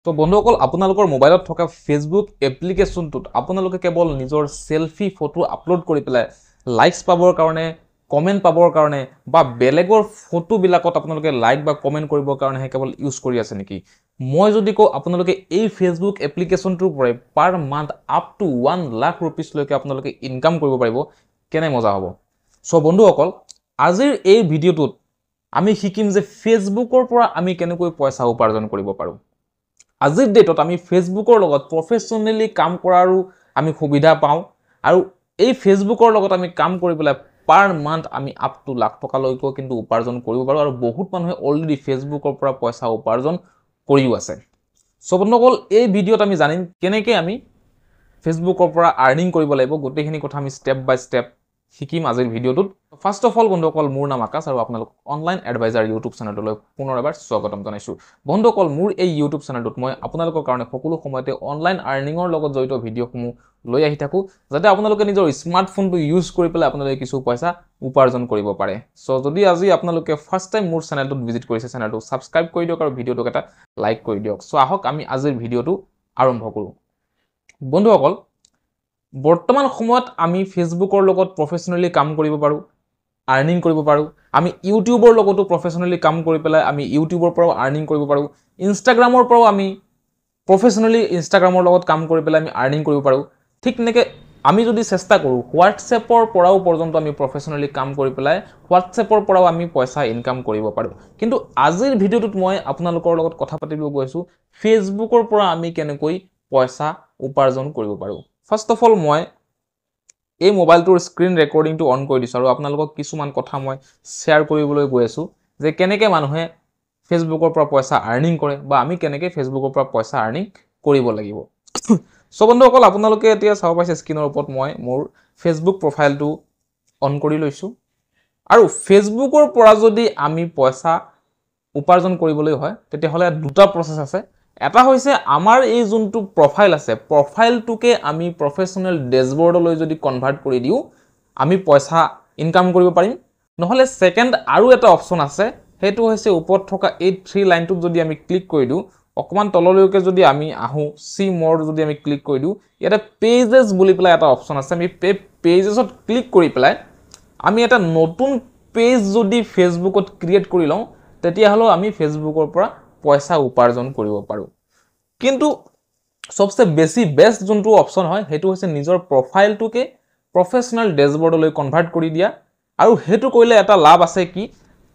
তো বন্ধুসকল আপোনালোকৰ মোবাইলত থকা ফেসবুক এপ্লিকেশনটোত আপোনালোকে কেৱল নিজৰ সেলফি ফটো আপলোড কৰি পেলাই লাইকস পাবৰ কাৰণে কমেন্ট পাবৰ কাৰণে বা বেলেগৰ ফটো বিলাকত আপোনালোকে লাইক বা কমেন্ট কৰিবৰ কাৰণে কেৱল ইউজ কৰি আছে নেকি মই যদি কও আপোনালোকে এই ফেসবুক এপ্লিকেশনটোৰ পৰা per month up to 1 lakh rupees লৈকে আপোনালোকে ইনকাম কৰিব পাৰিব কেনে মজা হ'ব সো বন্ধুসকল আজিৰ এই ভিডিওটোত আমি শিকিম যে ফেসবুকৰ পৰা আমি কেনেকৈ পইচা উপাৰ্জন কৰিব পাৰো আজিৰ ডেটত আমি ফেসবুকৰ লগত প্ৰফেশনালি কাম কৰাৰো আমি সুবিধা পাও আৰু এই ফেসবুকৰ লগত আমি কাম কৰি পেলাই পাৰ মান্থ আমি আপ টু লাখ টকা লৈকে কিন্তু উপাৰ্জন কৰিব পাৰো আৰু বহুত মানুহে অলৰেডি ফেসবুকৰ পৰা পইচা উপাৰ্জন কৰিও আছে সো বন্ধুসকল এই ভিডিওত আমি জানিম কেনেকৈ আমি ফেসবুকৰ পৰা আৰ্নিং কৰিব লাগিব গোটেইখিনি কথা আমি স্টেপ বাই স্টেপ শিকিম আজিৰ ভিডিওটোত ফাৰ্স্ট অফ অল বন্ধুসকল মোৰ নাম আকাশ আৰু আপোনালোক অনলাইন এডভাইজাৰ ইউটিউব চেনেললৈ পুনৰ এবাৰ স্বাগতম জনাইছো বন্ধুসকল মোৰ এই ইউটিউব চেনেলটোত মই আপোনালোকৰ কাৰণে সকলো সময়তে অনলাইন আৰ্নিংৰ লগত জড়িত ভিডিওসমূহ লৈ আহি থাকো যাতে আপোনালোকে নিজৰ স্মাৰ্টফোনটো ইউজ কৰি পেলাই আপোনালোকে কিছু পইচা উপাৰ্জন কৰিব পাৰে সো যদি আজি আপোনালোকে ফাৰ্স্ট টাইম মোৰ চেনেলটোত ভিজিট কৰিছে চেনেলটো সাবস্ক্ৰাইব কৰি দিয়ক আৰু ভিডিওটোক এটা লাইক কৰি দিয়ক সো আহক আমি আজিৰ ভিডিওটো আৰম্ভ কৰো বন্ধুসকল বৰ্তমান সময়ত আমি ফেসবুকৰ লগত প্ৰফেশনালি কাম কৰিব পাৰো আৰ্নিং কৰিব পাৰো আমি ইউটিউবৰ লগতো প্ৰফেশনালি কাম কৰি পেলাই আমি ইউটিউবৰ পৰাও আৰ্নিং কৰিব পাৰো ইনষ্টাগ্ৰামৰ পৰাও আমি প্ৰফেশনালি ইনষ্টাগ্ৰামৰ লগত কাম কৰি পেলাই আমি আৰ্নিং কৰিব পাৰো ঠিক নেকে আমি যদি চেষ্টা কৰো হোৱাটছএপৰ পৰাও পৰ্যন্ত আমি প্ৰফেশনালি কাম কৰি পেলাই হোৱাটছএপৰ পৰাও আমি পইচা ইনকাম কৰিব পাৰো কিন্তু আজিৰ ভিডিওটোত মই আপোনালোকৰ লগত কথা পাতিব গৈছো ফেসবুকৰ পৰা আমি কেনেকৈ পইচা উপাৰ্জন কৰিব পাৰো ফাৰ্স্ট অফ অল মই এই মোবাইলটোৰ স্ক্ৰিন ৰেকৰ্ডিংটো অন কৰি দিছো আৰু আপোনালোকক কিছুমান কথা মই শেয়াৰ কৰিবলৈ গৈ আছো যে কেনেকৈ মানুহে ফেসবুকৰ পৰা পইচা আৰ্নিং কৰে বা আমি কেনেকৈ ফেসবুকৰ পৰা পইচা আৰ্নিং কৰিব লাগিব সো বন্ধুসকল আপোনালোকে এতিয়া চাব পাইছে স্ক্ৰিনৰ ওপৰত মই মোৰ ফেসবুক প্ৰফাইলটো অন কৰি লৈছো আৰু ফেসবুকৰ পৰা যদি আমি পইচা উপাৰ্জন কৰিবলৈ হয় তেতিয়াহলে দুটা প্ৰসেস আছে এটা হৈছে আমাৰ এই যোনটো প্ৰফাইল আছে প্ৰফাইলটোকে আমি প্ৰফেশনাল ড্যাশবোৰ্ডলৈ যদি কনভাৰ্ট কৰি দিও আমি পইচা ইনকাম কৰিব পাৰিম নহলে সেকেন্ড আৰু এটা অপচন আছে হেতু হৈছে ওপৰত থকা এই 3 লাইনটোত যদি আমি ক্লিক কৰি দিও অকমান তললৈকে যদি আমি আহো সি মোৰ যদি আমি ক্লিক কৰি দিও এটা পেজেস বুলি পেলাই এটা অপচন আছে আমি পেজেসত ক্লিক কৰি পেলাই আমি এটা নতুন পেজ যদি ফেসবুকত ক্ৰিয়েট কৰি লওঁ তেতিয়া হলো আমি ফেসবুকৰ পৰা পইচা উপাৰ্জন কৰিব পাৰো কিন্তু সবচে বেছি বেস্ট যোনটো অপচন হয় হেতু হৈছে নিজৰ প্ৰফাইলটোকে প্ৰফেশনাল ড্যাশবোৰ্ডলৈ কনভাৰ্ট কৰি দিয়া আৰু হেতু কৰিলে এটা লাভ আছে কি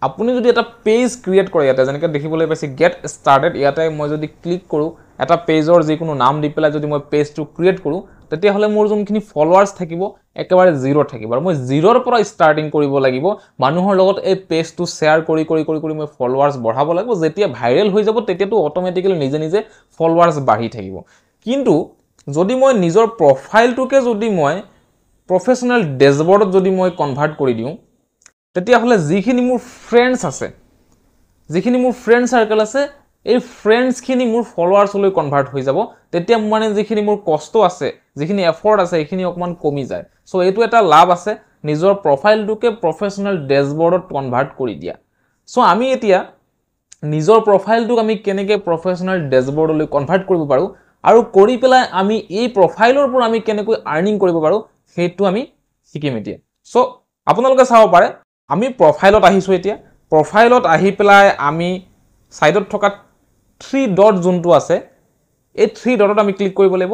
আপুনি যদি এটা পেজ ক্ৰিয়েট কৰে ইয়াতে যেনেকৈ দেখিবলৈ পাইছে গেট ষ্টাৰ্টেড ইয়াতে মই যদি ক্লিক কৰো এটা পেজৰ যিকোনো নাম দি পেলাই যদি মই পেজটো ক্ৰিয়েট কৰো তেতিয়া হলে মোৰ যোনখিনি ফলোৱাৰ্স থাকিব একেবাৰে জিৰো থাকিব আৰু মই জিৰোৰ পৰা ষ্টাৰ্টিং কৰিব লাগিব মানুহৰ লগত এই পেজটো শেয়াৰ কৰি মই ফলোৱাৰ্স বঢ়াব লাগিব যেতিয়া ভাইৰেল হৈ যাব তেতিয়াটো অটোমেটিক্যালি নিজে নিজে ফলোৱাৰ্স বাঢ়ি থাকিব কিন্তু যদি মই নিজৰ প্ৰফাইলটোকে যদি মই প্ৰফেশনাল ড্যাশবোৰ্ডত যদি মই কনভাৰ্ট কৰি দিও তেতিয়া হলে যিখিনি মোৰ ফ্ৰেন্ডছ আছে যিখিনি মোৰ ফ্ৰেন্ড সাৰ্কেল আছে এই ফ্ৰেন্ডছ খিনি মোৰ ফলোৱাৰ্সলৈ কনভাৰ্ট হৈ যাব তেতিয়া মানে যিখিনি মোৰ কষ্ট আছে যিখিনি এফৰ্ট আছে এইখিনি অকমান কমি যায় সো এটো এটা লাভ আছে নিজৰ প্ৰফাইলটোকে প্ৰফেশনাল ড্যাশবোৰ্ডত কনভাৰ্ট কৰি দিয়া সো আমি এতিয়া নিজৰ প্ৰফাইলটোক আমি কেনেকৈ প্ৰফেশনাল ড্যাশবোৰ্ডলৈ কনভাৰ্ট কৰিব পাৰো আৰু কৰি পেলাই আমি এই প্ৰফাইলৰ পৰা আমি কেনেকৈ আৰ্নিং কৰিব পাৰো হেতু আমি শিকিম এতিয়া সো আপোনালোকে চাব পাৰে আমি প্ৰফাইলত আহিছো এতিয়া প্ৰফাইলত আহি পেলাই আমি সাইডত থকা 3 ডট যোনটো আছে এই 3 ডটত আমি ক্লিক কৰিব লাগিব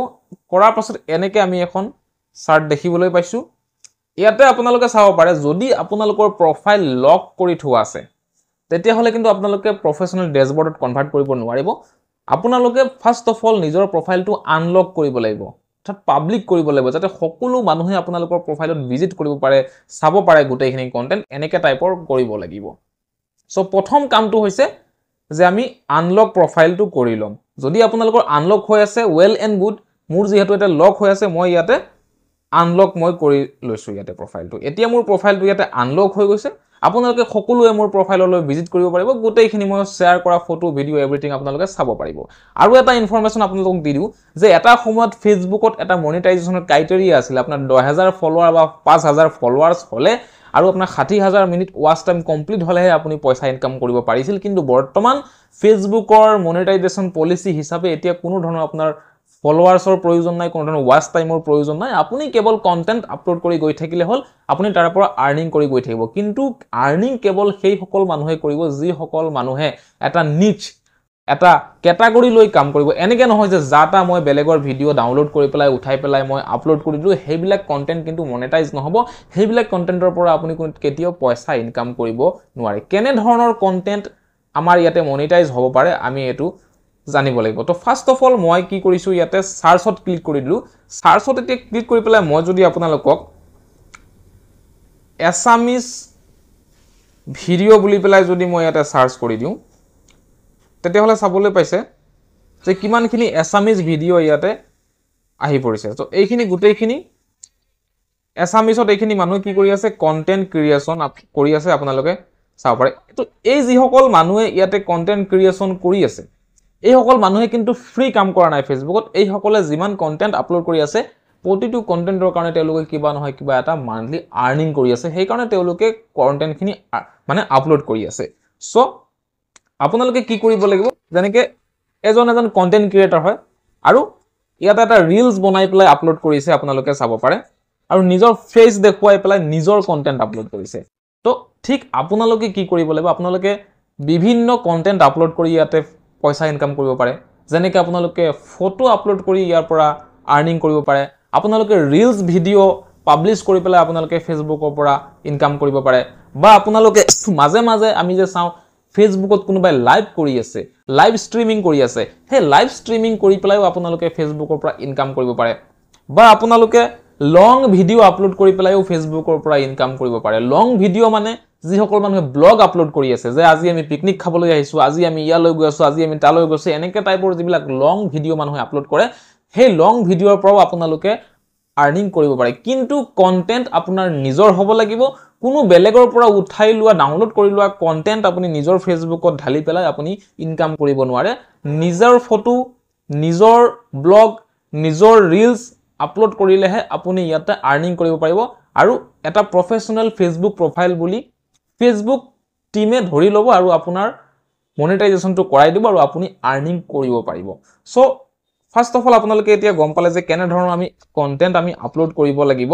কৰাৰ পাছত এনেকৈ আমি এখন চাৰ্ট দেখিবলৈ পাইছো ইয়াতে আপোনালোকে চাব পাৰে যদি আপোনালোকৰ প্ৰফাইল লক কৰি থোৱা আছে তেতিয়া হলে কিন্তু আপোনালোকে প্ৰফেশনাল ড্যাশবোৰ্ডত কনভাৰ্ট কৰিব নোৱাৰিব আপোনালোকে ফাৰ্স্ট অফ অল নিজৰ প্ৰফাইলটো আনলক কৰিব লাগিব অৰ্থাৎ পাব্লিক কৰিব লাগিব যাতে সকলো মানুহে আপোনালোকৰ প্ৰফাইলত ভিজিট কৰিব পাৰে চাব পাৰে গোটেইখিনি কন্টেন্ট এনেকৈ টাইপৰ কৰিব লাগিব সো প্ৰথম কামটো হৈছে যে আমি আনলক প্ৰফাইলটো কৰি লম যদি আপোনালোকৰ আনলক হৈ আছে ওয়েল এন্ড গুড মোৰ যেহেতু এটা লক হৈ আছে মই ইয়াতে আনলক মই কৰি লৈছো ইয়াতে প্ৰফাইলটো এতিয়া মোৰ প্ৰফাইলটো ইয়াতে আনলক হৈ গৈছে আপোনালোকে সকলোৱে মোৰ প্ৰফাইললৈ ভিজিট কৰিব পাৰিব গোটেইখিনি মই শ্বেয়াৰ কৰা ফটো ভিডিঅ' এভৰিথিং আপোনালোকে চাব পাৰিব আৰু এটা ইনফৰমেশ্যন আপোনালোকক দি দিওঁ যে এটা সময়ত ফেচবুকত এটা মনিটাইজেশ্যনৰ ক্ৰাইটেৰিয়া আছিল আপোনাৰ 10,000 ফলোৱাৰ বা 5,000 ফলোৱাৰ্ছ হ'লে আৰু আপোনাৰ 60,000 মিনিট ৱাচ টাইম কমপ্লিট হ'লেহে আপুনি পইচা ইনকাম কৰিব পাৰিছিল কিন্তু বৰ্তমান ফেচবুকৰ মনিটাইজেশ্যন পলিচি হিচাপে এতিয়া কোনো ধৰণৰ আপোনাৰ ফলোৱাৰ্ছৰ প্ৰয়োজন নাই কোনো ধৰণৰ ৱাচ টাইমৰ প্ৰয়োজন নাই আপুনি কেৱল কন্টেন্ট আপলোড কৰি গৈ থাকিলে হ'ল আপুনি তাৰ পৰা আৰ্নিং কৰি গৈ থাকিব কিন্তু আৰ্নিং কেৱল সেই সকল মানুহে কৰিব যি সকল মানুহে এটা নিচ এটা ক্যাটাগৰি লৈ কাম কৰিব এনেকে নহয় যে যাটা মই বেলেগৰ ভিডিঅ' ডাউনলোড কৰি পেলাই উঠাই পেলাই মই আপলোড কৰি দিলো হেইবিলাক কন্টেন্ট কিন্তু মনেটাইজ নহব হেইবিলাক কন্টেন্টৰ পৰা আপুনি কেতিয়াও পইচা ইনকাম কৰিব নোৱাৰে কেনে ধৰণৰ কন্টেন্ট আমাৰ ইয়াতে মনেটাইজ হ'ব পাৰে আমি এটো জানিব লাগিব তো ফাৰ্স্ট অফ অল মই কি কৰিছো ইয়াতে সাৰ্চত ক্লিক কৰি দিলো সাৰ্চত এতিয়া ক্লিক কৰি পেলাই মই যদি আপোনালোকক এছামিজ ভিডিঅ' বুলি পেলাই যদি মই ইয়াতে সাৰ্চ কৰি দিওঁ তেতিয়াহলে চাবলৈ পাইছে যে কিমানখিনি এছামিজ ভিডিঅ' ইয়াতে আহি পৰিছে তো এইখিনি গোটেইখিনি এছামিজত এইখিনি মানুহ কি কৰি আছে কন্টেন্ট ক্ৰিয়েচন কৰি আছে আপোনালোকে চাব পাৰে তো এই যি সকল মানুহে ইয়াতে কন্টেন্ট ক্ৰিয়েচন কৰি আছে এই সকল মানুহে কিন্তু ফ্ৰী কাম কৰা নাই ফেসবুকত এই সকলে যিমান কন্টেন্ট আপলোড কৰি আছে প্ৰতিটো কন্টেন্টৰ কাৰণে তেওঁলোকে কিবা নহয় কিবা এটা মান্থলি আৰ্নিং কৰি আছে সেই কাৰণে তেওঁলোকে কন্টেন্টখিনি মানে আপলোড কৰি আছে সো আপোনালোকে কি কৰিব লাগিব যেনেকে এজন কন্টেন্ট ক্ৰিয়েটৰ হয় আৰু ইয়াত এটা ৰিলস বনাই পেলাই আপলোড কৰিছে আপোনালোকে চাব পাৰে আৰু নিজৰ ফেস দেখুৱাই পেলাই নিজৰ কন্টেন্ট আপলোড কৰিছে তো ঠিক আপোনালোকে কি কৰিব লাগিব আপোনালোকে বিভিন্ন কন্টেন্ট আপলোড কৰি ইয়াতে পইচা ইনকাম কৰিব পাৰে যেনেকৈ আপোনালোকে ফটো আপলোড কৰি ইয়াৰ পৰা আৰ্নিং কৰিব পাৰে আপোনালোকে ৰিলস ভিডিঅ' পাবলিশ কৰি পেলাই আপোনালোকে ফেসবুকৰ পৰা ইনকাম কৰিব পাৰে বা আপোনালোকে মাজে মাজে আমি যে চাওঁ ফেসবুকত কোনোবাই লাইভ কৰি আছে লাইভ ষ্ট্ৰীমিং কৰি আছে হে লাইভ ষ্ট্ৰীমিং কৰি পেলাইও আপোনালোকে ফেসবুকৰ পৰা ইনকাম কৰিব পাৰে বা আপোনালোকে লং ভিডিঅ' আপলোড কৰি পেলাইও ফেসবুকৰ পৰা ইনকাম কৰিব পাৰে লং ভিডিঅ' মানে যি সকল মানুহে ব্লগ আপলোড কৰি আছে যে আজি আমি পিকনিক খাবলৈ আহিছো আজি আমি ইয়ালৈ গৈ আছো আজি আমি তালৈ গৈছো এনেকে টাইপৰ যিবিলাক লং ভিডিঅ' মানুহে আপলোড কৰে সেই লং ভিডিঅ'ৰ পৰাও আপোনালোকে আৰ্নিং কৰিব পাৰে কিন্তু কন্টেন্ট আপোনাৰ নিজৰ হ'ব লাগিব কোনো বেলেগৰ পৰা উঠাই লোৱা ডাউনলোড কৰি লোৱা কন্টেন্ট আপুনি নিজৰ ফেসবুকত ঢালি পেলাই আপুনি ইনকাম কৰিব নোৱাৰে নিজৰ ফটো নিজৰ ব্লগ নিজৰ ৰিলস আপলোড কৰিলেহে আপুনি ইয়াতে আৰ্নিং কৰিব পাৰিব আৰু এটা প্ৰফেশনাল ফেসবুক প্ৰফাইল বুলি ফেসবুক টিমে ধৰি ল'ব আৰু আপোনাৰ মনিটাইজেশনটো কৰাই দিব আৰু আপুনি আৰ্নিং কৰিব পাৰিব সো ফাৰ্স্ট অফ অল আপোনালোকে এতিয়া গম পালে যে কেনে ধৰণৰ আমি কন্টেন্ট আমি আপলোড কৰিব লাগিব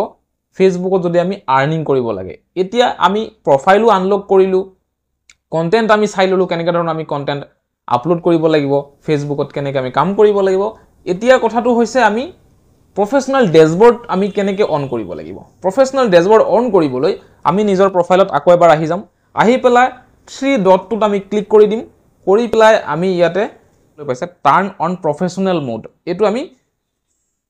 ফেসবুকত যদি আমি আৰ্নিং কৰিব লাগে এতিয়া আমি প্ৰফাইলও আনলক কৰিলো কন্টেন্ট আমি চাই ললো কেনেকা ধৰণৰ আমি কন্টেন্ট আপলোড কৰিব লাগিব ফেসবুকত কেনেকৈ আমি কাম কৰিব লাগিব এতিয়া কথাটো হৈছে আমি প্ৰফেশনাল ড্যাশবোৰ্ড আমি কেনেকৈ অন কৰিব লাগিব প্ৰফেশনাল ড্যাশবোৰ্ড অন কৰিবলৈ আমি নিজৰ প্ৰফাইলত আকৌ এবাৰ আহি যাম আহি পেলাই 3 ডটটোত আমি ক্লিক কৰি দিম কৰি পেলাই আমি ইয়াতে পাইছে টাৰ্ন অন প্ৰফেশনাল মোড এটো আমি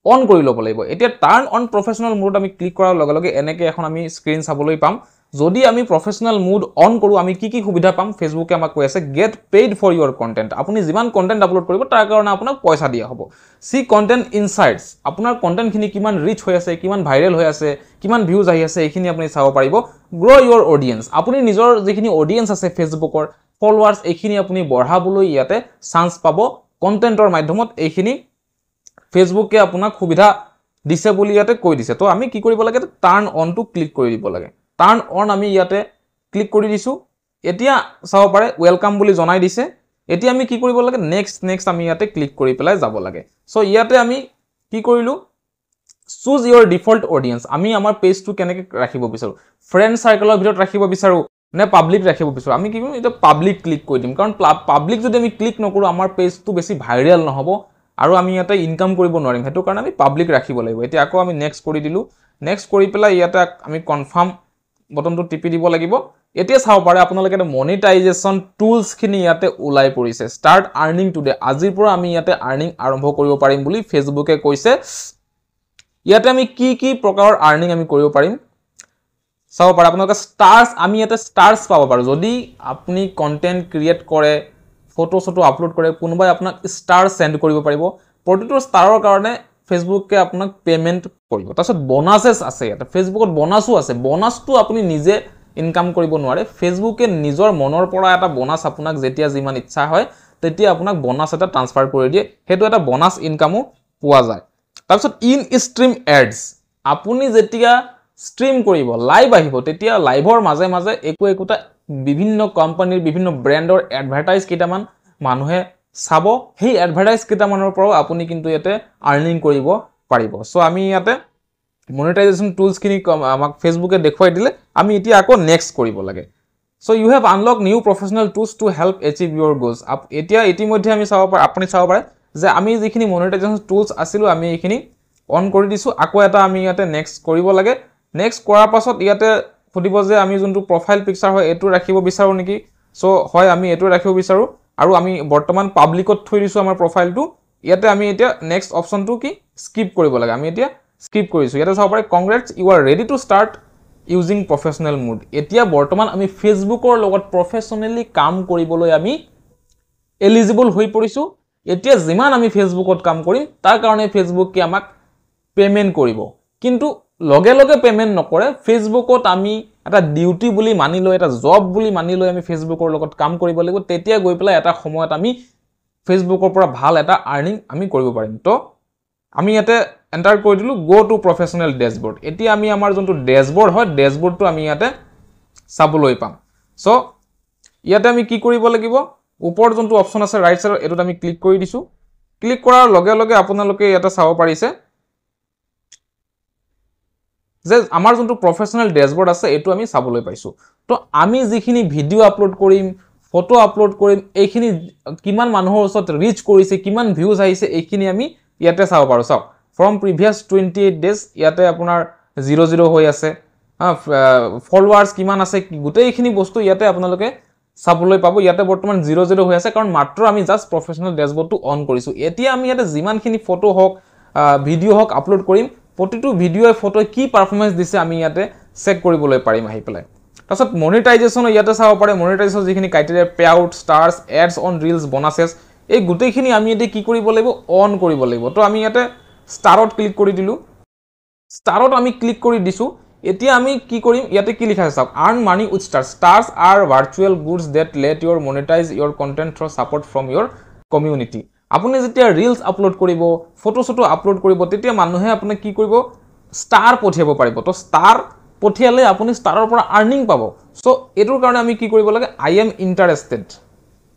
অন কৰি ল'ব লাগিব এতিয়া টাৰ্ন অন প্ৰফেশনাল মোড আমি ক্লিক কৰাৰ লগে লগে এনেকৈ এখন আমি স্ক্ৰীন চাবলৈ পাম যদি আমি প্ৰফেশনাল মোড অন কৰো আমি কি সুবিধা পাম ফেসবুকে আমাক কৈ আছে get paid for your content আপুনি যিমান কন্টেন্ট আপলোড কৰিব তাৰ কাৰণে আপোনাক পইচা দিয়া হ'ব সি কন্টেন্ট ইনসাইটস আপোনাৰ কন্টেন্টখিনি কিমান ৰিচ হৈ আছে কিমান ভাইৰেল হৈ আছে কিমান ভিউজ আহি আছে এইখিনি আপুনি চাব পাৰিব গ্ৰো ইয়োৰ অডিয়েন্স আপুনি নিজৰ যিখিনি অডিয়েন্স আছে ফেসবুকৰ ফলোৱাৰ্ছ এইখিনি আপুনি বঢ়াবলৈ ইয়াতে চান্স পাব কন্টেন্টৰ মাধ্যমত এইখিনি ফেসবুকে আপোনাক সুবিধা দিছে বুলি ইয়াতে কৈ দিছে তো আমি কি কৰিব লাগে টাৰ্ন অন টু ক্লিক কৰি দিব লাগে টাৰ্ন অন আমি ইয়াতে ক্লিক কৰি দিছো এতিয়া চাব পাৰে ওয়েলকাম বুলি জনাই দিছে এতিয়া আমি কি কৰিব লাগে নেক্সট আমি ইয়াতে ক্লিক কৰি পেলাই যাব লাগে সো ইয়াতে আমি কি কৰিলো চুজ ইয়োৰ ডিফল্ট অডিয়েন্স আমি আমাৰ পেজটো কেনেকৈ ৰাখিব বিচাৰো ফ্ৰেন্ড সাৰ্কেলৰ ভিতৰত ৰাখিব বিচাৰো নে পাব্লিক ৰাখিব বিচাৰো আমি কি কৰিম এটা পাব্লিক ক্লিক কৰি দিম কাৰণ পাব্লিক যদি আমি ক্লিক নকৰো আমাৰ পেজটো বেছি ভাইৰেল নহব আৰু আমি ইয়াতে ইনকাম কৰিব নোৱাৰিম হেতু কাৰণে আমি পাব্লিক ৰাখিব লাগিব এতিয়া আকৌ আমি নেক্সট কৰি দিলো নেক্সট কৰি পেলাই ইয়াতে আমি কনফাৰ্ম বটনটো টিপি দিব লাগিব এতিয়া চাও পাৰে আপোনালোকে মনিটাইজেশন টুলস খিনি ইয়াতে উলাই পৰিছে স্টাৰ্ট আৰ্নিং টুডে আজিৰ পৰা আমি ইয়াতে আৰ্নিং আৰম্ভ কৰিব পাৰিম বুলি ফেসবুকে কৈছে ইয়াতে আমি কি প্ৰকাৰৰ আৰ্নিং আমি কৰিব পাৰিম চাও পাৰে আপোনালোকে ষ্টাৰ্স আমি ইয়াতে ষ্টাৰ্স পাব পাৰো যদি আপুনি কন্টেন্ট ক্ৰিয়েট কৰে ফটো আপলোড কৰে কোনোবাই আপোনাক ষ্টাৰ সেন্ড কৰিব পাৰিব প্ৰতিটো ষ্টাৰৰ কাৰণে ফেসবুকে আপোনাক পেমেন্ট কৰিব তাৰছত বোনাসেস আছে ইয়াতে ফেসবুকত বোনাসও আছে বোনাসটো আপুনি নিজে ইনকাম কৰিব নোৱাৰে ফেচবুকে নিজৰ মনৰ পৰা এটা বোনাছ আপোনাক যেতিয়া যিমান ইচ্ছা হয় তেতিয়া আপোনাক বোনাছ এটা ট্ৰান্সফাৰ কৰি দিয়ে হেতু এটা বোনাছ ইনকামো পোৱা যায় তাৰপিছত ইন ষ্ট্ৰীম এডছ আপুনি যেতিয়া ষ্ট্ৰীম কৰিব লাইভ আহিব তেতিয়া লাইভৰ মাজে মাজে একোটা বিভিন্ন কোম্পানীৰ বিভিন্ন ব্ৰ্যান্ডৰ এডভাৰটাইজ কেইটামান মানুহে চাব সেই এডভাৰটাইজ কেইটামানৰ পৰাও আপুনি কিন্তু ইয়াতে আৰ্নিং কৰিব পাৰিব সো আমি ইয়াতে মনিটাইজেশন টুলস খিনি আমাক ফেসবুকে দেখুৱাই দিলে আমি এতিয়া আকৌ নেক্সট কৰিব লাগে so you have unlock new professional tools to help achieve your goals এতিয়া ইতিমধ্যে আমি চাব পাৰো আপুনি চাব পাৰে যে আমি যিখিনি মনিটাইজেশন টুলস আছিল আমি এইখিনি অন কৰি দিছো আকৌ এটা আমি ইয়াতে নেক্সট কৰিব লাগে নেক্সট কৰাৰ পাছত ইয়াতে ফুটিব যে আমি যোনটো প্ৰফাইল পিকচাৰ হয় এটো ৰাখিব বিচাৰো নেকি সো হয় আমি এটো ৰাখিব বিচাৰো আৰু আমি বৰ্তমান পাব্লিকত থৈ দিছো আমাৰ প্ৰফাইলটো ইয়াতে আমি এতিয়া নেক্সট অপচনটো কি স্কিপ কৰিব লাগে আমি এতিয়া স্কিপ কৰিছো ইয়াতে চাব পাৰে congrats you are ready to start using professional mode এতিয়া বৰ্তমান আমি ফেসবুকৰ লগত প্ৰফেশনালি কাম কৰিবলৈ আমি এলিজিবল হৈ পৰিছো এতিয়া যিমান আমি ফেসবুকত কাম কৰিম তাৰ কাৰণে ফেসবুকে আমাক পেমেন্ট কৰিব কিন্তু লগে লগে পেমেন্ট নকৰে ফেসবুকত আমি এটা ডিউটি বুলি মানি লৈ এটা জব বুলি মানি লৈ আমি ফেসবুকৰ লগত কাম কৰিব লাগিব তেতিয়া গৈ পেলাই এটা সময়ত আমি ফেসবুকৰ পৰা ভাল এটা আৰ্নিং আমি কৰিব পাৰিম তো আমি ইয়াতে এন্টাৰ কৰি দিলো গো টু প্ৰফেশনাল ড্যাশবোৰ্ড এতিয়া আমি আমাৰ যোনটো ড্যাশবোৰ্ড হয় ড্যাশবোৰ্ডটো আমি ইয়াতে চাবলৈ পাম সো ইয়াতে আমি কি কৰিব লাগিব ওপৰ যোনটো অপচন আছে ৰাইট সাইডৰ এটোত আমি ক্লিক কৰি দিছো ক্লিক কৰাৰ লগে লগে আপোনালোকে ইয়াতে চাব পাৰিছে যে আমাৰ যোনটো প্ৰফেশনাল ড্যাশবোৰ্ড আছে এটো আমি চাবলৈ পাইছো তো আমি যিখিনি ভিডিও আপলোড কৰিম ফটো আপলোড কৰিম এইখিনি কিমান মানুহৰ ওচৰত ৰিচ কৰিছে কিমান ভিউজ আহিছে এইখিনি আমি ইয়াতে চাব পাৰো চাওক from previous 28 days ইয়াতে আপোনাৰ 00 হৈ আছে ফলোৱাৰ্স কিমান আছে গুটেইখিনি বস্তু ইয়াতে আপোনালোকে চাবলৈ পাব ইয়াতে বৰ্তমান 00 হৈ আছে কাৰণ মাত্ৰ আমি জাস্ট প্ৰফেশনাল ড্যাশবোৰ্ডটো অন কৰিছো এতিয়া আমি ইয়াতে যিমানখিনি ফটো হক ভিডিও হক আপলোড কৰিম প্ৰতিটো ভিডিওয়ে ফটো কি পাৰফৰম্যান্স দিছে আমি ইয়াতে চেক কৰিবলৈ পাৰিম আহি পেলাই তাৰছত মনিটাইজেশন ইয়াতে চাব পাৰে মনিটাইজেশন যিখিনি criteria pay out stars ads on reels bonuses এই গুটেইখিনি আমি ইয়াতে কি কৰিব লাগিব অন কৰিব লাগিব তো আমি ইয়াতে স্টাৰত ক্লিক কৰি দিলু স্টাৰত আমি ক্লিক কৰি দিছো এতিয়া আমি কি কৰিম ইয়াতে কি লিখা আছে চাওক earn money with stars stars are virtual goods that let your monetize your content through support from your community আপুনি যেতিয়া ৰিলস আপলোড কৰিব ফটো ফটো আপলোড কৰিব তেতিয়া মানুহে আপোনাক কি কৰিব ষ্টাৰ পঠিয়াব পাৰিব তো ষ্টাৰ পঠিয়ালে আপুনি ষ্টাৰৰ পৰা আৰ্নিং পাব সো এটোৰ কাৰণে আমি কি কৰিব লাগে আই এম ইন্টাৰেষ্টেড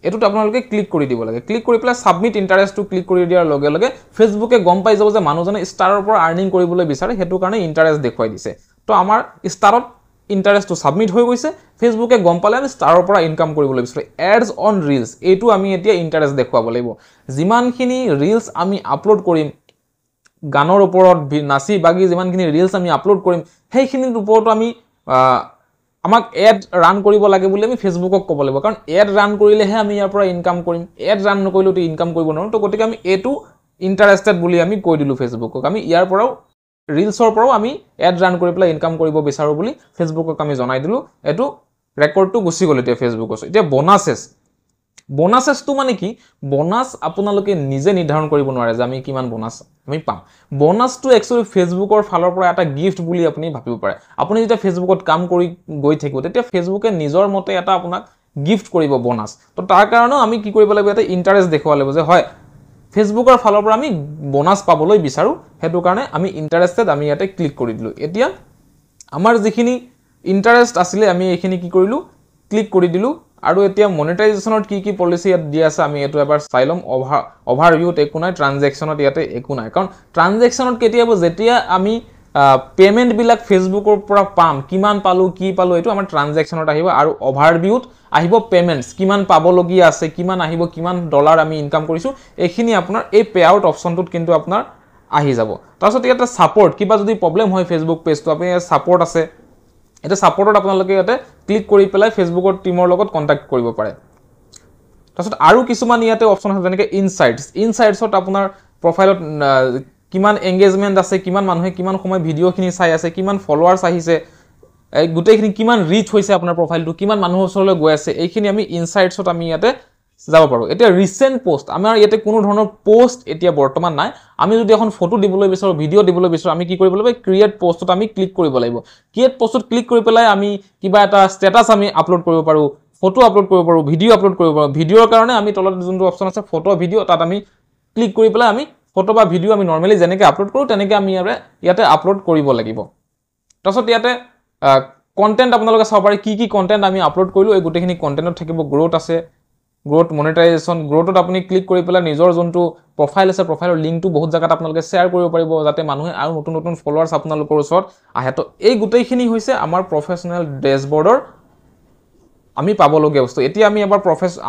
এটোত আপোনালোকে ক্লিক কৰি দিব লাগে ক্লিক কৰি পেলাই সাবমিট ইন্টাৰেষ্ট টু ক্লিক কৰি দিয়াৰ লগে লগে ফেসবুকে গম পাই যাব যে মানুহজনে ষ্টাৰৰ পৰা আৰ্নিং কৰিবলৈ বিচাৰে হেতু কাৰণে ইন্টাৰেষ্ট দেখুৱাই দিছে তো আমাৰ ষ্টাৰত ইন্টাৰেষ্টটো সাবমিট হৈ গৈছে ফেসবুকে গম পালে আমি ষ্টাৰৰ পৰা ইনকাম কৰিবলৈ বিচাৰে এডছ অন ৰিলস এটো আমি এতিয়া ইন্টাৰেষ্ট দেখুৱাব লাগিব যিমানখিনি ৰিলস আমি আপলোড কৰিম গানৰ ওপৰত নাচি বাগি যিমানখিনি ৰিলস আমি আপলোড কৰিম সেইখিনিৰ ওপৰত আমি আমাক এড ৰান কৰিব লাগে বুলি আমি ফেসবুকক ক'ব লাগিব কাৰণ এড ৰান কৰিলেহে আমি ইয়াৰ পৰা ইনকাম কৰিম এড ৰান নকৰিলেতো ইনকাম কৰিব নোৱাৰো তো গতিকে আমি এটো ইন্টাৰেষ্টেড বুলি আমি কৈ দিলো ফেসবুকক আমি ইয়াৰ পৰাও ৰিলসৰ পৰাও আমি এড ৰান কৰি পেলাই ইনকাম কৰিব বিচাৰো বুলি ফেসবুকক আমি জনাই দিলো এটো ৰেকৰ্ডটো গুছি গল এতিয়া ফেসবুকত এতিয়া বোনাসেসটো মানে কি বোনাস আপোনালোকে নিজে নিৰ্ধাৰণ কৰিব নোৱাৰে যে আমি কিমান বোনাস আমি পাম বোনাসটো একচুয়ালি ফেসবুকৰ ফালৰ পৰা এটা গিফট বুলি আপুনি ভাবিব পাৰে আপুনি যেতিয়া ফেসবুকত কাম কৰি গৈ থাকিব তেতিয়া ফেসবুকে নিজৰ মতে এটা আপোনাক গিফট কৰিব বোনাস তো তাৰ কাৰণে আমি কি কৰিব লাগিব এটা ইন্টাৰেষ্ট দেখুৱাব লাগিব যে হয় ফেসবুকৰ ফালৰ পৰা আমি বোনাস পাবলৈ বিচাৰো হেতু কাৰণে আমি ইন্টাৰেষ্টেড আমি ইয়াতে ক্লিক কৰি দিলো এতিয়া আমাৰ যিখিনি ইন্টাৰেষ্ট আছিল আমি এইখিনি কি কৰিলো ক্লিক কৰি দিলো আৰু এতিয়া মনিটাইজেশনত কি পলিসি ইয়াত দিয়া আছে আমি এটো এবাৰ চাইলম ওভাৰভিউত একো নাই ট্ৰানজেকশনত ইয়াতে একো নাই কাৰণ ট্ৰানজেকশনত কেতিয়াবা যেতিয়া আমি পেমেন্ট বিলাক ফেসবুকৰ পৰা পাম কিমান পালো কি পালো এটো আমাৰ ট্ৰানজেকশনত আহিব আৰু ওভাৰভিউত আহিব পেমেন্টস কিমান পাবলগীয়া আছে কিমান আহিব কিমান ডলাৰ আমি ইনকাম কৰিছো এইখিনি আপোনাৰ এই পে আউট অপচনটোত কিন্তু আপোনাৰ আহি যাব তাৰছত ইয়াতে সাপোৰ্ট কিবা যদি প্ৰবলেম হয় ফেসবুক পেজটো আপুনি সাপোৰ্ট আছে এটা সাপোৰ্টত আপোনালোকে ইয়াতে ক্লিক কৰি পেলাই ফেসবুকৰ টিমৰ লগত কন্টাক্ট কৰিব পাৰে তাৰছত আৰু কিছুমান ইয়াতে অপচন আছে যেনেকৈ ইনসাইটছত আপোনাৰ প্ৰফাইলত কিমান এংগেজমেন্ট আছে কিমান মানুহে কিমান সময় ভিডিওখিনি চাই আছে কিমান ফলোৱাৰ্স আহিছে গুটেইখিনি কিমান ৰিচ হৈছে আপোনাৰ প্ৰফাইলটো কিমান মানুহৰ ওচৰলৈ গৈ আছে এইখিনি আমি ইনসাইটছত আমি ইয়াতে যাব পাৰোঁ এতিয়া ৰিসেন্ট পোষ্ট আমাৰ ইয়াতে কোনো ধৰণৰ পোষ্ট এতিয়া বৰ্তমান নাই আমি যদি এখন ফটো দিবলৈ বিচাৰো ভিডিও দিবলৈ বিচাৰো আমি কি কৰিব লাগিব ক্ৰিয়েট পোষ্টত আমি ক্লিক কৰিব লাগিব ক্ৰিয়েট পোষ্টত ক্লিক কৰি পেলাই আমি কিবা এটা ষ্টেটাস আমি আপলোড কৰিব পাৰোঁ ফটো আপলোড কৰিব পাৰোঁ ভিডিও আপলোড কৰিব পাৰোঁ ভিডিওৰ কাৰণে আমি তলত যোনটো অপচন আছে ফটো ভিডিও তাত আমি ক্লিক কৰি পেলাই আমি ফটো বা ভিডিও আমি নৰমালি যেনেকৈ আপলোড কৰোঁ তেনেকৈ আমি ইয়াতে আপলোড কৰিব লাগিব তাৰপিছত ইয়াতে কন্টেন্ট আপোনালোকে চাব পাৰে কি কন্টেন্ট আমি আপলোড কৰিলো এই গোটেইখিনি কন্টেন্টত থাকিব গ্ৰোথ আছে গ্ৰোথ মনিটাইজেশ্যন গ্ৰোথত আপুনি ক্লিক কৰি পেলাই নিজৰ যোনটো প্ৰফাইল আছে প্ৰফাইলৰ লিংকটো বহুত জায়গাত আপোনালোকে শ্বেয়াৰ কৰিব পাৰিব যাতে মানুহে আৰু নতুন নতুন ফলোৱাৰ্ছ আপোনালোকৰ ওচৰত আহে তো এই গোটেইখিনি হৈছে আমাৰ প্ৰফেশনাল ডেশবৰ্ডৰ আমি পাবলগীয়া বস্তু এতিয়া আমি এবাৰ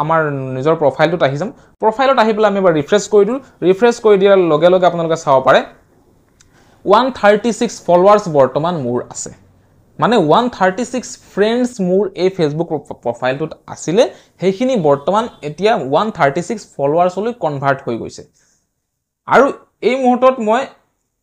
আমাৰ নিজৰ প্ৰফাইলটোত আহি যাম প্ৰফাইলত আহি পেলাই আমি এবাৰ ৰিফ্ৰেছ কৰি দিওঁ ৰিফ্ৰেছ কৰি দিয়াৰ লগে লগে আপোনালোকে চাব পাৰে 136 ফলোৱাৰ্ছ বৰ্তমান মোৰ আছে মানে 136 ফ্ৰেন্ডছ মোৰ এই ফেসবুক প্ৰফাইলটোত আছিলে সেইখিনি বৰ্তমান এতিয়া 136 ফলোৱাৰ্ছলৈ কনভাৰ্ট হৈ গৈছে আৰু এই মুহূৰ্তত মই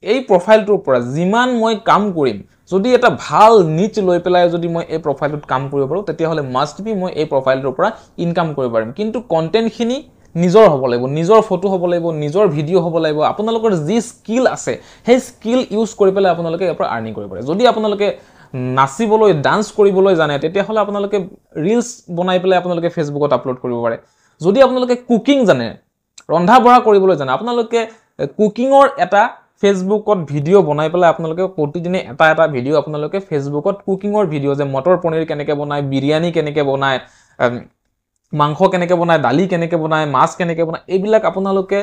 এই প্ৰফাইলটোৰ পৰা যিমান মই কাম কৰিম যদি এটা ভাল নিচ লৈ পেলাই যদি মই এই প্ৰফাইলটোত কাম কৰিব পাৰো তেতিয়া হলে মাষ্ট বি মই এই প্ৰফাইলটোৰ পৰা ইনকাম কৰিব পাৰিম কিন্তু কন্টেন্টখিনি নিজৰ হ'ব লাগিব নিজৰ ফটো হ'ব লাগিব নিজৰ ভিডিও হ'ব লাগিব আপোনালোকৰ যি স্কিল আছে সেই স্কিল ইউজ কৰি পেলাই আপোনালোকে ইয়াৰ পৰা আৰ্নিং কৰিব পাৰে যদি আপোনালোকে নাচিবলৈ ডান্স কৰিবলৈ জানে তেতিয়া হলে আপোনালোকে ৰিলস বনাই পেলাই আপোনালোকে ফেসবুকত আপলোড কৰিব পাৰে যদি আপোনালোকে কুকিং জানে ৰন্ধা বঢ়া কৰিবলৈ জানে আপোনালোকে কুকিংৰ এটা ফেসবুকত ভিডিও বনাই পেলাই আপোনালোকে প্ৰতিদিনে এটা ভিডিও আপোনালোকে ফেসবুকত কুকিংৰ ভিডিও যে মটৰ পনীৰ কেনেকৈ বনায় বিৰিয়ানী কেনেকৈ বনায় মাংস কেনেকৈ বনায় দালি কেনেকৈ বনায় মাছ কেনেকৈ বনায় এইবিলাক আপোনালোকে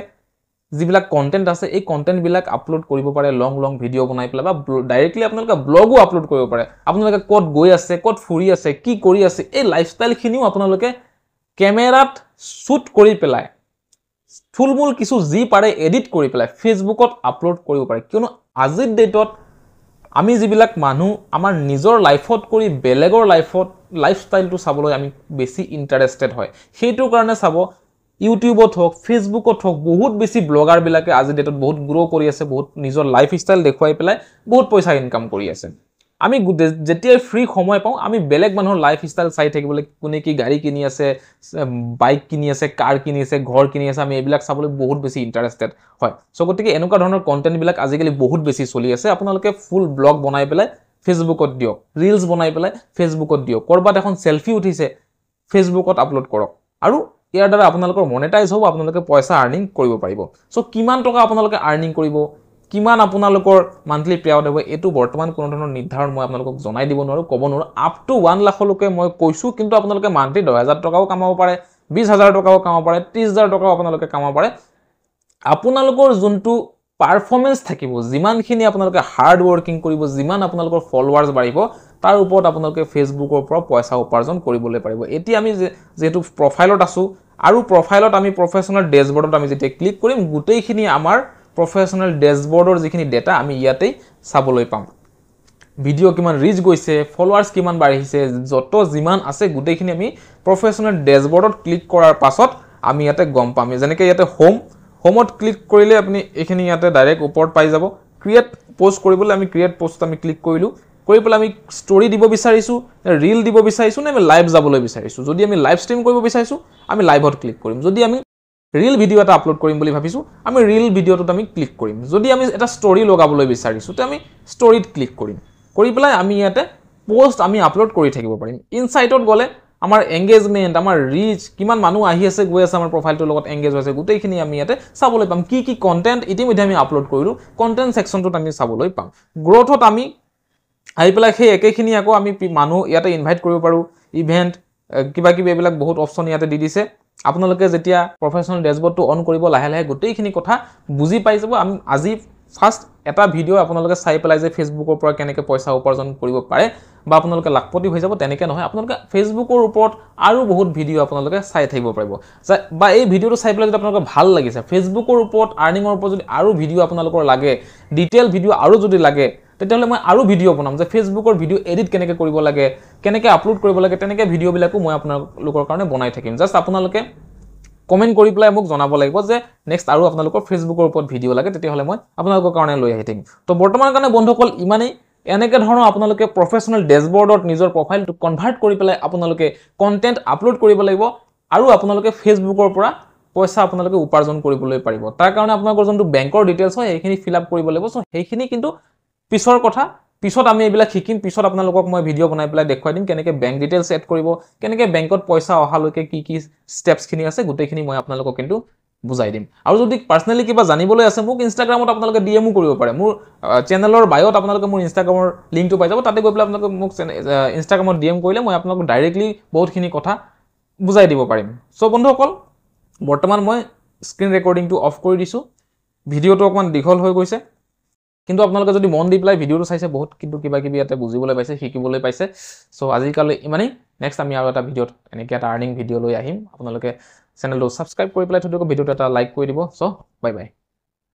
যিবিলাক কন্টেন্ট আছে এই কন্টেন্ট বিলাক আপলোড কৰিব পাৰে লং ভিডিও বনাই পেলাই বা ডাইৰেক্টলি আপোনালোকে ব্লগো আপলোড কৰিব পাৰে আপোনালোকে ক'ত গৈ আছে ক'ত ফুৰি আছে কি কৰি আছে এই লাইফষ্টাইল খিনিও আপোনালোকে ক্যামেৰাত শুট কৰি পেলাই থুলমুল কিছু যি পাৰে এডিট কৰি পেলাই ফেসবুকত আপলোড কৰিব পাৰে কিয়নো আজিৰ ডেটত আমি যিবিলাক মানুহ আমাৰ নিজৰ লাইফত কৰি বেলেগৰ লাইফষ্টাইলটো চাবলৈ আমি বেছি ইন্টাৰেষ্টেড হয় সেইটোৰ কাৰণে চাব ইউটিউবত হোক ফেসবুকত হোক বহুত বেছি ব্লগাৰ বিলাকে আজি ডেটত বহুত গ্ৰো কৰি আছে বহুত নিজৰ লাইফষ্টাইল দেখুৱাই পেলাই বহুত পইচা ইনকাম কৰি আছে আমি যেতিয়া ফ্ৰী সময় পাওঁ আমি বেলেগ মানুহৰ লাইফষ্টাইল চাই থাকিবলৈ কোনে কি গাড়ী কিনি আছে বাইক কিনি আছে কাৰ কিনি আছে ঘৰ কিনি আছে আমি এইবিলাক চাবলৈ বহুত বেছি ইন্টাৰেষ্টেড হয় সো গতিকে এনেকুৱা ধৰণৰ কন্টেন্ট বিলাক আজিকালি বহুত বেছি চলি আছে আপোনালোকে ফুল ব্লগ বনাই পেলাই ফেসবুকত দিয়ক ৰিলস বনাই পেলাই ফেসবুকত দিয়ক কৰবাত এখন সেলফি উঠিছে ফেসবুকত আপলোড কৰক আৰু ইয়াৰ দ্বাৰা আপোনালোকৰ মনিটাইজ হ'ব আপোনালোকে পইচা আৰ্নিং কৰিব পাৰিব সো কিমান টকা আপোনালোকে আৰ্নিং কৰিব কিমান আপোনালোকৰ মান্থলি পেআউট হ'ব এটো বৰ্তমান কোনো ধৰণৰ নিৰ্ধাৰণ মই আপোনালোকক জনাই দিব নোৱাৰো ক'ব নোৱাৰো আপ টু 1 লাখলৈকে মই কৈছো কিন্তু আপোনালোকে মান্থলি 10000 টকাও কামাব পাৰে 20000 টকাও কামাব পাৰে 30000 টকাও আপোনালোকে কামাব পাৰে আপোনালোকৰ যোনটো পাৰফৰমেন্স থাকিব যিমানখিনি আপোনালোকে হাৰ্ড ওয়াৰ্কিং কৰিব যিমান আপোনালোকৰ ফলোৱাৰ্ছ বাঢ়িব তাৰ ওপৰত আপোনালোকে ফেসবুকৰ পৰা পইচা উপাৰ্জন কৰিবলৈ পাৰিব এতিয়া আমি যেটো প্ৰফাইলত আছো আৰু প্ৰফাইলত আমি প্ৰফেশনাল ডেশবৰ্ডত আমি যেতিয়া ক্লিক কৰিম গোটেইখিনি আমাৰ প্ৰফেশনাল ডেশবৰ্ডৰ যিখিনি ডেটা আমি ইয়াতেই চাবলৈ পাম ভিডিও কিমান ৰিচ গৈছে ফলোৱাৰ্ছ কিমান বাঢ়িছে যত যিমান আছে গোটেইখিনি আমি প্ৰফেশনাল ডেশবৰ্ডত ক্লিক কৰাৰ পাছত আমি ইয়াতে গম পাম যেনেকৈ ইয়াতে হোমত ক্লিক কৰিলে আপুনি এইখিনি ইয়াতে ডাইৰেক্ট ওপৰত পাই যাব ক্ৰিয়েট পোষ্ট কৰিবলৈ আমি ক্ৰিয়েট পোষ্ট আমি ক্লিক কৰিলো কৰি পেলাই আমি ষ্টৰি দিব বিচাৰিছো ৰিল দিব বিচাৰিছো নে আমি লাইভ যাবলৈ বিচাৰিছো যদি আমি লাইভ ষ্ট্ৰীম কৰিব বিচাৰিছো আমি লাইভত ক্লিক কৰিম যদি আমি ৰিল ভিডিও এটা আপলোড কৰিম বুলি ভাবিছো আমি ৰিল ভিডিওটোত আমি ক্লিক কৰিম যদি আমি এটা ষ্টৰি লগাবলৈ বিচাৰিছো তে আমি ষ্টৰিত ক্লিক কৰিম কৰি পেলাই আমি ইয়াতে পোষ্ট আমি আপলোড কৰি থাকিব পাৰিম ইনসাইটত গলে আমাৰ এংগেজমেন্ট আমাৰ ৰিচ কিমান মানুহ আহি আছে গৈ আছে আমাৰ প্ৰফাইলটোৰ লগত এংগেজ হৈছে গোটেইখিনি আমি ইয়াতে চাবলৈ পাম কি কন্টেন্ট ইতিমধ্যে আমি আপলোড কৰিলো কন্টেন্ট সেকশনটোত আমি চাবলৈ পাম গ্ৰোথত আমি আহি পেলাই সেই একেখিনি আকৌ আমি মানুহ ইয়াতে ইনভাইট কৰিব পাৰো ইভেন্ট কিবা এইবিলাক বহুত অপচন ইয়াতে দি দিছে আপোনালোকে যেতিয়া প্ৰফেশনাল ডেশবৰ্ডটো অন কৰিব লাহে লাহে গোটেইখিনি কথা বুজি পাই যাব আমি আজি ফাৰ্স্ট এটা ভিডিও আপোনালোকে চাই পেলাই যে ফেসবুকৰ পৰা কেনেকৈ পইচা উপাৰ্জন কৰিব পাৰে বা আপোনালোকে লাখপতি হৈ যাব তেনেকৈ নহয় আপোনালোকে ফেসবুকৰ ওপৰত আৰু বহুত ভিডিও আপোনালোকে চাই থাকিব পাৰিব বা এই ভিডিওটো চাই পেলাই যদি আপোনালোকে ভাল লাগিছে ফেসবুকৰ ওপৰত আৰ্নিংৰ ওপৰত যদি আৰু ভিডিও আপোনালোকৰ লাগে ডিটেইল ভিডিও আৰু যদি লাগে তেতিয়াহলে মই আৰু ভিডিও বনাম যে ফেসবুকৰ ভিডিও এডিট কেনেকৈ কৰিব লাগে কেনেকৈ আপলোড কৰিব লাগে তেনেকৈ ভিডিও বিলাকো মই আপোনালোকৰ কাৰণে বনাই থাকিম জাস্ট আপোনালোকে কমেন্ট কৰি পেলাই মোক জনাব লাগিব যে নেক্সট আৰু আপোনালোকৰ ফেসবুকৰ ওপৰত ভিডিও লাগে তেতিয়াহলে মই আপোনালোকৰ কাৰণে লৈ আহি থাকিম তো বৰ্তমান কাৰণে বন্ধুসকল ইমানেই এনেকৈ ধৰণৰ আপোনালোকে প্ৰফেশনাল ডেশবৰ্ডত নিজৰ প্ৰফাইলটো কনভাৰ্ট কৰি পেলাই আপোনালোকে কন্টেন্ট আপলোড কৰিব লাগিব আৰু আপোনালোকে ফেচবুকৰ পৰা পইচা আপোনালোকে উপাৰ্জন কৰিবলৈ পাৰিব তাৰ কাৰণে আপোনালোকৰ যোনটো বেংকৰ ডিটেইলছ হয় সেইখিনি ফিল আপ কৰিব লাগিব সো সেইখিনি কিন্তু পিছৰ কথা পিছত আমি এইবিলাক শিকিম পিছত আপোনালোকক মই ভিডিও বনাই পেলাই দেখুৱাই দিম কেনেকৈ বেংক ডিটেইলছ এড কৰিব কেনেকৈ বেংকত পইচা অহালৈকে কি ষ্টেপছখিনি আছে গোটেইখিনি মই আপোনালোকক কিন্তু বুজাই দিম আৰু যদি পাৰ্সোনালি কিবা জানিবলৈ আছে মোক ইনষ্টাগ্ৰামত আপোনালোকে ডিএমও কৰিব পাৰে মোৰ চেনেলৰ বায়ত আপোনালোকে মোৰ ইনষ্টাগ্ৰামৰ লিংকটো পাই যাব তাতে গৈ পেলাই আপোনালোকে মোক ইনষ্টাগ্ৰামত ডিএম কৰিলে মই আপোনালোকক ডাইৰেক্টলি বহুতখিনি কথা বুজাই দিব পাৰিম সো বন্ধুসকল বৰ্তমান মই স্ক্ৰীন ৰেকৰ্ডিংটো অফ কৰি দিছোঁ ভিডিওটো অকমান দীঘল হৈ গৈছে কিন্তু আপোনালোকে যদি মন দি পেলাই ভিডিওটো চাইছে বহুত কিন্তু কিবা কিবি ইয়াতে বুজিবলৈ পাইছে শিকিবলৈ পাইছে সো আজিকালি ইমানেই নেক্সট আমি আৰু এটা ভিডিওত এনেকৈ এটা আৰ্নিং ভিডিও লৈ আহিম আপোনালোকে চেনেলটো সাবস্ক্ৰাইব কৰি পেলাই থৈ দিব ভিডিওটো এটা লাইক কৰি দিব সো বাই বাই